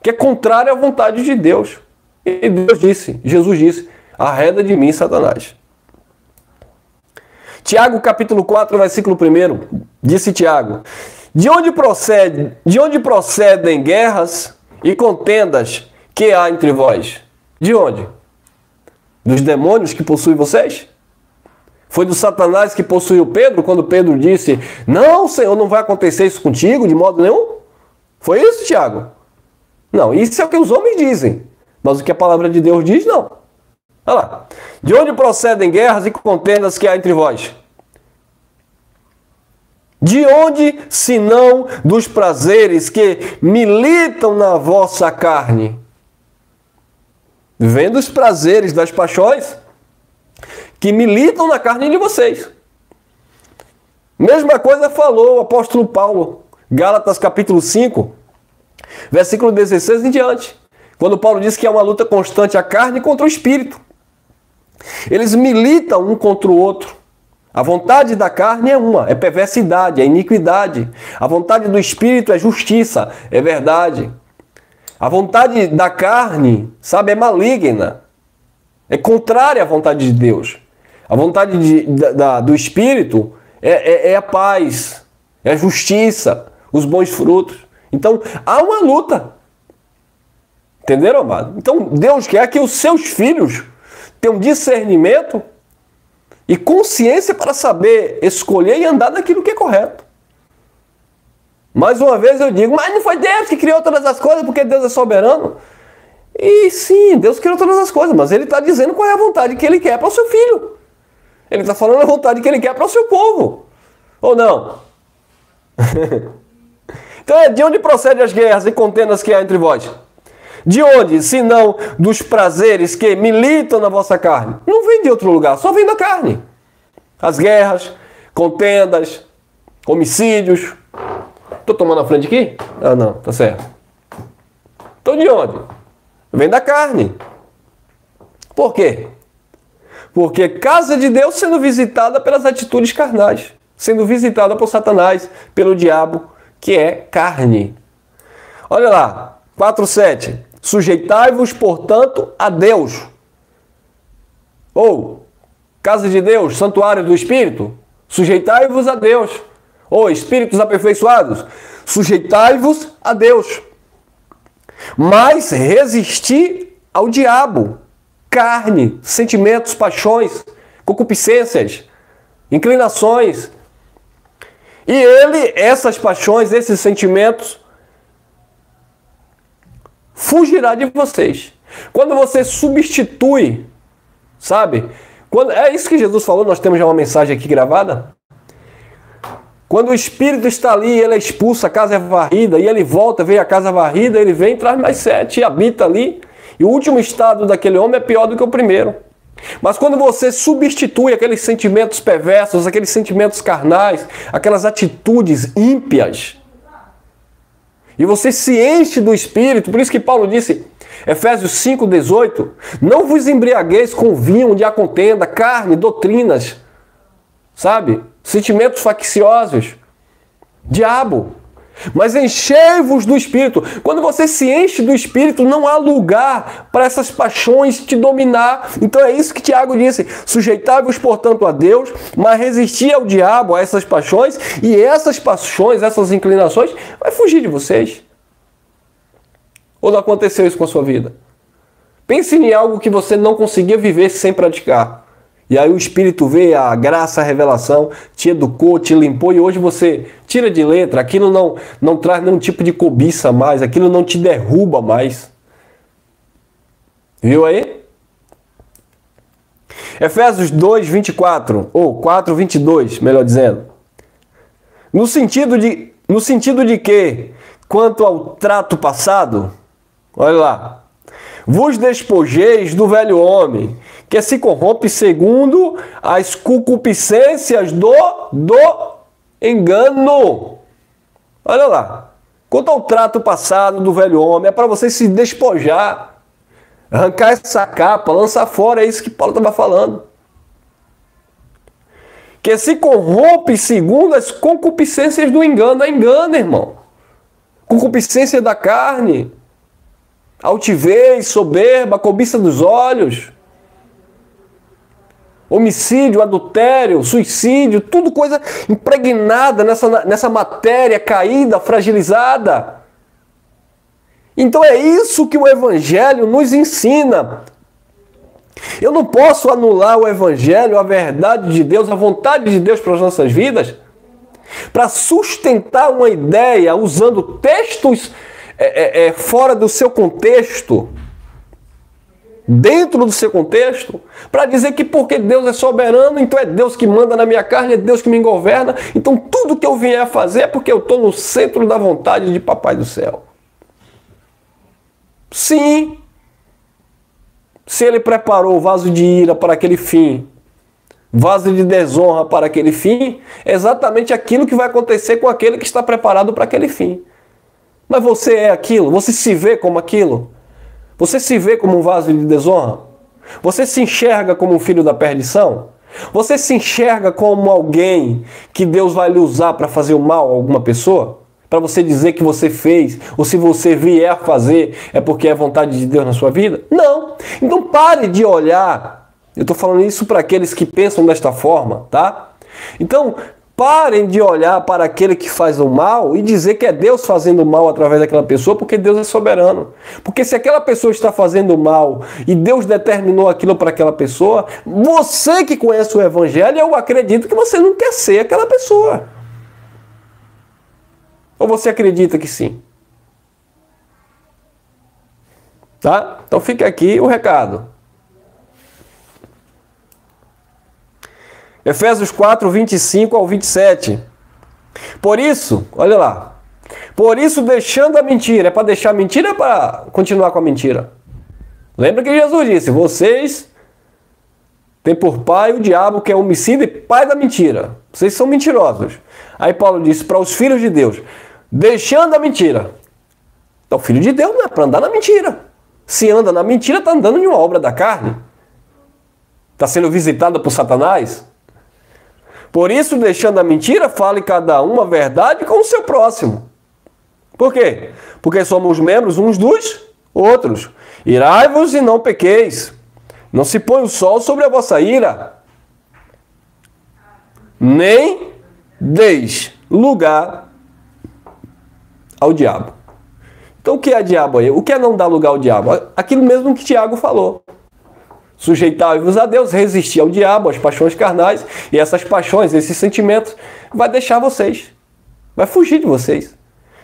[SPEAKER 1] que é contrário à vontade de Deus. E Deus disse, Jesus disse, arreda de mim, Satanás. Tiago capítulo 4, versículo 1, disse Tiago, de onde procedem guerras e contendas que há entre vós? De onde? Dos demônios que possuem vocês? Foi do Satanás que possuiu Pedro, quando Pedro disse, não, Senhor, não vai acontecer isso contigo de modo nenhum? Foi isso, Tiago? Não, isso é o que os homens dizem, mas o que a palavra de Deus diz, não. Olha lá. De onde procedem guerras e contendas que há entre vós? De onde, senão dos prazeres que militam na vossa carne? Vem dos prazeres, das paixões que militam na carne de vocês. Mesma coisa falou o apóstolo Paulo, Gálatas capítulo 5, versículo 16 em diante. Quando Paulo diz que há uma luta constante a carne contra o espírito. Eles militam um contra o outro. A vontade da carne é uma, é perversidade, é iniquidade. A vontade do espírito é justiça, é verdade. A vontade da carne, sabe, é maligna. É contrária à vontade de Deus. A vontade do espírito é a paz, é a justiça, os bons frutos. Então, há uma luta. Entenderam, amado? Então, Deus quer que os seus filhos tenham discernimento e consciência para saber escolher e andar naquilo que é correto. Mais uma vez eu digo, mas não foi Deus que criou todas as coisas porque Deus é soberano? E sim, Deus criou todas as coisas, mas Ele está dizendo qual é a vontade que Ele quer para o seu filho. Ele está falando a vontade que Ele quer para o seu povo. Ou não? Então, de onde procedem as guerras e contendas que há entre vós? De onde, se não dos prazeres que militam na vossa carne? Não vem de outro lugar, só vem da carne. As guerras, contendas, homicídios. Estou tomando a frente aqui? Ah, não, tá certo. Então de onde? Vem da carne. Por quê? Porque casa de Deus sendo visitada pelas atitudes carnais, sendo visitada por Satanás, pelo diabo, que é carne. Olha lá, 4:7. Sujeitai-vos, portanto, a Deus. Ou, casa de Deus, santuário do Espírito, sujeitai-vos a Deus. Ou, espíritos aperfeiçoados, sujeitai-vos a Deus. Mas resisti ao diabo, carne, sentimentos, paixões, concupiscências, inclinações. E ele, essas paixões, esses sentimentos, fugirá de vocês. Quando você substitui, sabe? É isso que Jesus falou, nós temos já uma mensagem aqui gravada. Quando o espírito está ali, ele é expulso, a casa é varrida, e ele volta, vê a casa varrida, ele vem, traz mais 7 e habita ali. E o último estado daquele homem é pior do que o primeiro. Mas quando você substitui aqueles sentimentos perversos, aqueles sentimentos carnais, aquelas atitudes ímpias, e você se enche do Espírito, por isso que Paulo disse, Efésios 5:18, não vos embriagueis com vinho onde há contenda, carne, doutrinas, sabe? Sentimentos facciosos, diabo. Mas enchei-vos do Espírito. Quando você se enche do Espírito, não há lugar para essas paixões te dominar. Então é isso que Tiago disse. Sujeitai-vos, portanto, a Deus, mas resisti ao diabo, a essas paixões, e essas paixões, essas inclinações, vai fugir de vocês. Ou não aconteceu isso com a sua vida? Pense em algo que você não conseguia viver sem praticar. E aí o Espírito veio, a graça, a revelação, te educou, te limpou, e hoje você tira de letra, aquilo não traz nenhum tipo de cobiça mais, aquilo não te derruba mais. Viu aí? Efésios 2:24, ou 4:22, melhor dizendo. No sentido de que, quanto ao trato passado, olha lá, vos despojeis do velho homem, que se corrompe segundo as concupiscências do engano. Olha lá. Quanto ao trato passado do velho homem, é para você se despojar, arrancar essa capa, lançar fora, é isso que Paulo estava falando. Que se corrompe segundo as concupiscências do engano. É engano, irmão. Concupiscência da carne, altivez, soberba, cobiça dos olhos, homicídio, adultério, suicídio, tudo coisa impregnada nessa matéria caída, fragilizada. Então é isso que o Evangelho nos ensina. Eu não posso anular o Evangelho, a verdade de Deus, a vontade de Deus para as nossas vidas, para sustentar uma ideia usando textos fora do seu contexto, dentro do seu contexto, para dizer que porque Deus é soberano, então é Deus que manda na minha carne, é Deus que me governa, então tudo que eu vier a fazer é porque eu estou no centro da vontade de Papai do Céu. Sim, se ele preparou o vaso de ira para aquele fim, vaso de desonra para aquele fim, é exatamente aquilo que vai acontecer com aquele que está preparado para aquele fim. Mas você é aquilo? Você se vê como aquilo? Você se vê como um vaso de desonra? Você se enxerga como um filho da perdição? Você se enxerga como alguém que Deus vai lhe usar para fazer o mal a alguma pessoa? Para você dizer que você fez, ou se você vier a fazer, é porque é vontade de Deus na sua vida? Não. Então pare de olhar. Eu estou falando isso para aqueles que pensam desta forma, tá? Então, parem de olhar para aquele que faz o mal e dizer que é Deus fazendo o mal através daquela pessoa, porque Deus é soberano. Porque se aquela pessoa está fazendo o mal e Deus determinou aquilo para aquela pessoa, você que conhece o Evangelho, eu acredito que você não quer ser aquela pessoa. Ou você acredita que sim? Tá? Então fica aqui o recado. Efésios 4:25 ao 27. Por isso, olha lá. Por isso, deixando a mentira. É para deixar a mentira ou é para continuar com a mentira? Lembra que Jesus disse, vocês têm por pai o diabo, que é homicida e pai da mentira. Vocês são mentirosos. Aí Paulo disse para os filhos de Deus, deixando a mentira. Então, filho de Deus não é para andar na mentira. Se anda na mentira, está andando em uma obra da carne. Está sendo visitada por Satanás? Por isso, deixando a mentira, fale cada um a verdade com o seu próximo. Por quê? Porque somos membros uns dos outros. Irai-vos e não pequeis. Não se põe o sol sobre a vossa ira. Nem deis lugar ao diabo. Então o que é diabo aí? O que é não dar lugar ao diabo? Aquilo mesmo que Tiago falou. Sujeitai-vos a Deus, resistir ao diabo, às paixões carnais, e essas paixões, esses sentimentos, vai deixar vocês, vai fugir de vocês.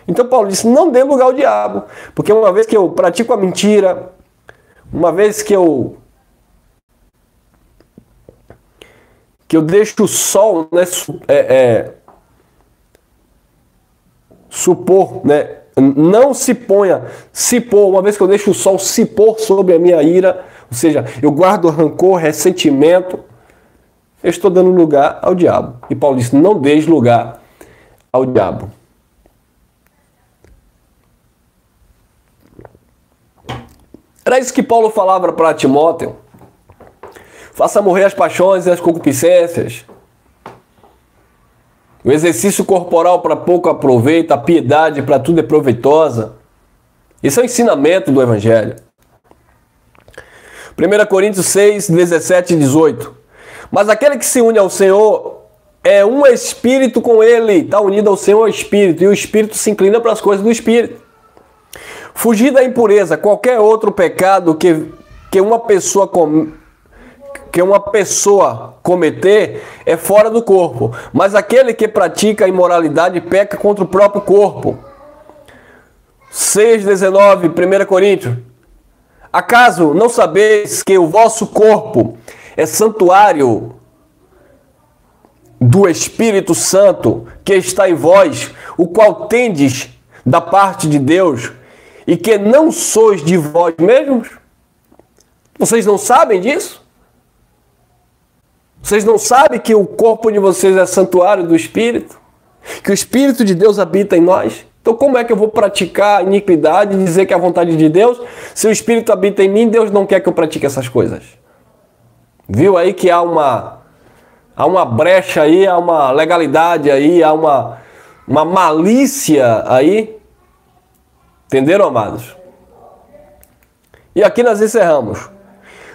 [SPEAKER 1] Então Paulo disse, não dê lugar ao diabo, porque uma vez que eu pratico a mentira, uma vez que eu deixo o sol, né, supor, né, não se ponha, se pôr, uma vez que eu deixo o sol se pôr sobre a minha ira, ou seja, eu guardo rancor, ressentimento, eu estou dando lugar ao diabo. E Paulo disse, não deis lugar ao diabo. Era isso que Paulo falava para Timóteo. Faça morrer as paixões e as concupiscências. O exercício corporal para pouco aproveita, a piedade para tudo é proveitosa. Esse é o ensinamento do Evangelho. 1 Coríntios 6, 17 e 18. Mas aquele que se une ao Senhor é um espírito com Ele. Está unido ao Senhor é Espírito. E o Espírito se inclina para as coisas do Espírito. Fugir da impureza. Qualquer outro pecado que uma pessoa cometer é fora do corpo. Mas aquele que pratica a imoralidade peca contra o próprio corpo. 6, 19, 1 Coríntios. Acaso não sabeis que o vosso corpo é santuário do Espírito Santo que está em vós, o qual tendes da parte de Deus, e que não sois de vós mesmos? Vocês não sabem disso? Vocês não sabem que o corpo de vocês é santuário do Espírito? Que o Espírito de Deus habita em nós? Então como é que eu vou praticar a iniquidade e dizer que é a vontade de Deus? Se o Espírito habita em mim, Deus não quer que eu pratique essas coisas. Viu aí que há uma brecha aí, há uma legalidade aí, há uma malícia aí. Entenderam, amados? E aqui nós encerramos.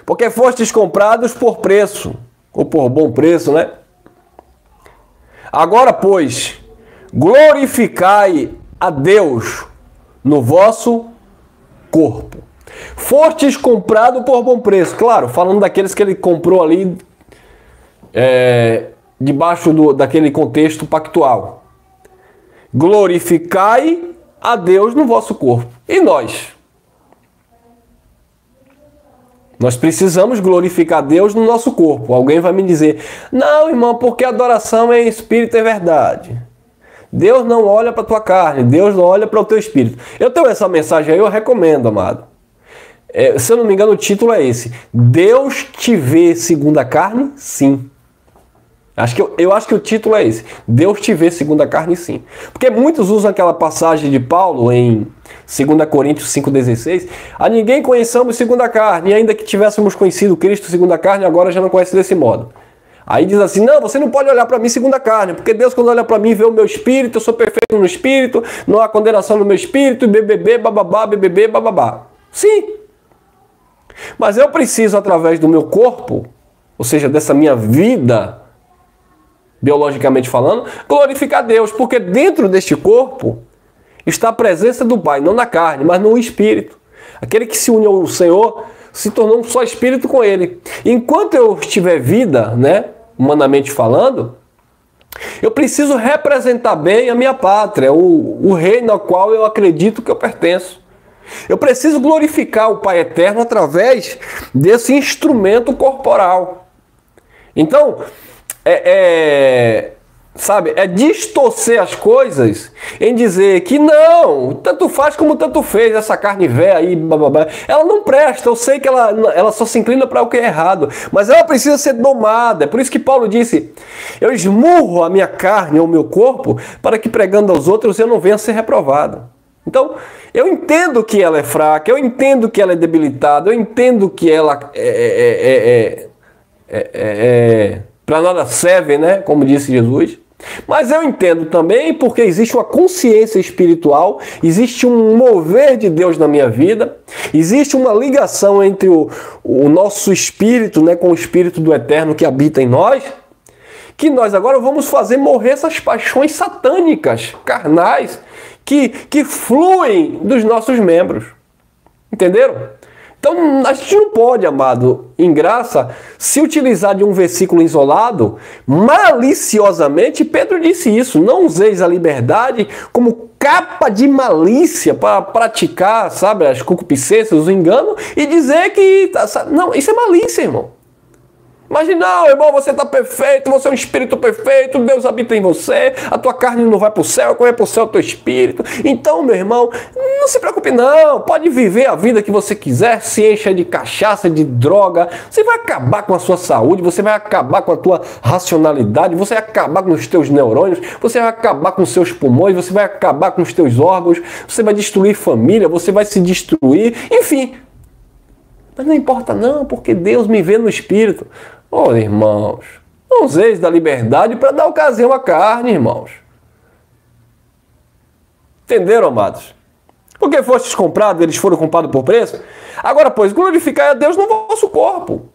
[SPEAKER 1] Porque fostes comprados por preço, ou por bom preço, né? Agora, pois, glorificai a Deus no vosso corpo. Fostes comprado por bom preço. Claro, falando daqueles que ele comprou ali debaixo daquele contexto pactual. Glorificai a Deus no vosso corpo. E nós? Nós precisamos glorificar Deus no nosso corpo. Alguém vai me dizer, não, irmão, porque adoração é em espírito, é verdade. Deus não olha para a tua carne, Deus não olha para o teu espírito. Eu tenho essa mensagem aí, eu recomendo, amado. Se eu não me engano, o título é esse. Deus te vê segundo a carne? Sim. Eu acho que o título é esse. Deus te vê segundo a carne, sim. Porque muitos usam aquela passagem de Paulo em 2 Coríntios 5,16. A ninguém conheçamos segundo a carne, e ainda que tivéssemos conhecido Cristo segundo a carne, agora já não conhece desse modo. Aí diz assim, não, você não pode olhar para mim segundo a carne, porque Deus quando olha para mim vê o meu espírito, eu sou perfeito no espírito, não há condenação no meu espírito, bbb, bababá, bbb, bababá. Sim. Mas eu preciso, através do meu corpo, ou seja, dessa minha vida, biologicamente falando, glorificar Deus, porque dentro deste corpo está a presença do Pai, não na carne, mas no espírito. Aquele que se une ao Senhor se tornou um só espírito com Ele. Enquanto eu estiver vida, né, humanamente falando, eu preciso representar bem a minha pátria, o reino ao qual eu acredito que eu pertenço. Eu preciso glorificar o Pai Eterno através desse instrumento corporal. Então, sabe, é distorcer as coisas em dizer que não, tanto faz como tanto fez, essa carne velha aí, bababá. Ela não presta, eu sei que ela só se inclina para o que é errado, mas ela precisa ser domada. É por isso que Paulo disse, eu esmurro a minha carne ou o meu corpo para que pregando aos outros eu não venha a ser reprovado. Então, eu entendo que ela é fraca, eu entendo que ela é debilitada, eu entendo que ela para nada servem, né? Como disse Jesus. Mas eu entendo também porque existe uma consciência espiritual, existe um mover de Deus na minha vida, existe uma ligação entre o nosso espírito, né, com o espírito do Eterno que habita em nós, que nós agora vamos fazer morrer essas paixões satânicas, carnais, que fluem dos nossos membros. Entenderam? Então, a gente não pode, amado, em graça, se utilizar de um versículo isolado maliciosamente. Pedro disse isso: não useis a liberdade como capa de malícia para praticar, sabe, as concupiscências, os enganos, e dizer que... Não, isso é malícia, irmão. Imagina, não, irmão, você está perfeito, você é um espírito perfeito, Deus habita em você, a tua carne não vai para o céu, vai para o céu o teu espírito. Então, meu irmão, não se preocupe não, pode viver a vida que você quiser, se encha de cachaça, de droga, você vai acabar com a sua saúde, você vai acabar com a tua racionalidade, você vai acabar com os teus neurônios, você vai acabar com os seus pulmões, você vai acabar com os teus órgãos, você vai destruir família, você vai se destruir, enfim. Mas não importa não, porque Deus me vê no espírito. Oh, irmãos, não useis da liberdade para dar ocasião à carne, irmãos. Entenderam, amados? Porque fostes comprados, eles foram comprados por preço. Agora, pois, glorificai a Deus no vosso corpo.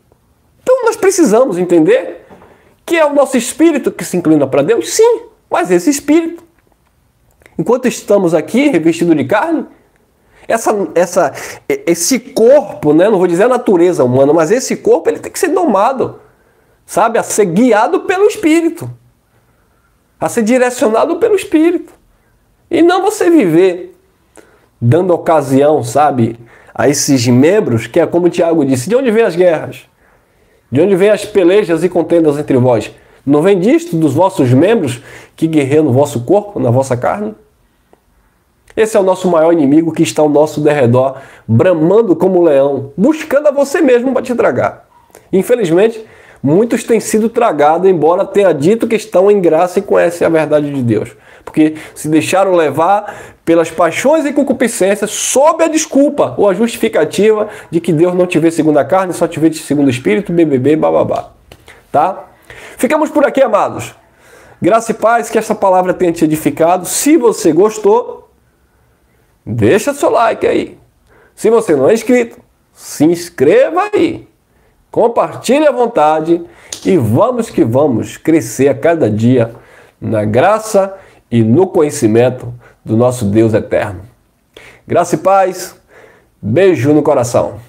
[SPEAKER 1] Então, nós precisamos entender que é o nosso espírito que se inclina para Deus. Sim, mas esse espírito, enquanto estamos aqui revestido de carne, esse corpo, né, não vou dizer a natureza humana, mas esse corpo ele tem que ser domado, sabe, a ser guiado pelo Espírito, a ser direcionado pelo Espírito, e não você viver dando ocasião, sabe, a esses membros, que é como o Tiago disse: de onde vêm as guerras? De onde vêm as pelejas e contendas entre vós? Não vem disto dos vossos membros que guerreiam no vosso corpo, na vossa carne? Esse é o nosso maior inimigo que está ao nosso derredor, bramando como leão, buscando a você mesmo para te tragar. Infelizmente, muitos têm sido tragados, embora tenha dito que estão em graça e conhecem a verdade de Deus. Porque se deixaram levar pelas paixões e concupiscências sob a desculpa ou a justificativa de que Deus não te vê segundo a carne, só te vê segundo o Espírito, BBB, bababá. Tá? Ficamos por aqui, amados. Graça e paz, que essa palavra tenha te edificado. Se você gostou, deixa seu like aí. Se você não é inscrito, se inscreva aí. Compartilhe à vontade e vamos que vamos crescer a cada dia na graça e no conhecimento do nosso Deus eterno. Graça e paz. Beijo no coração.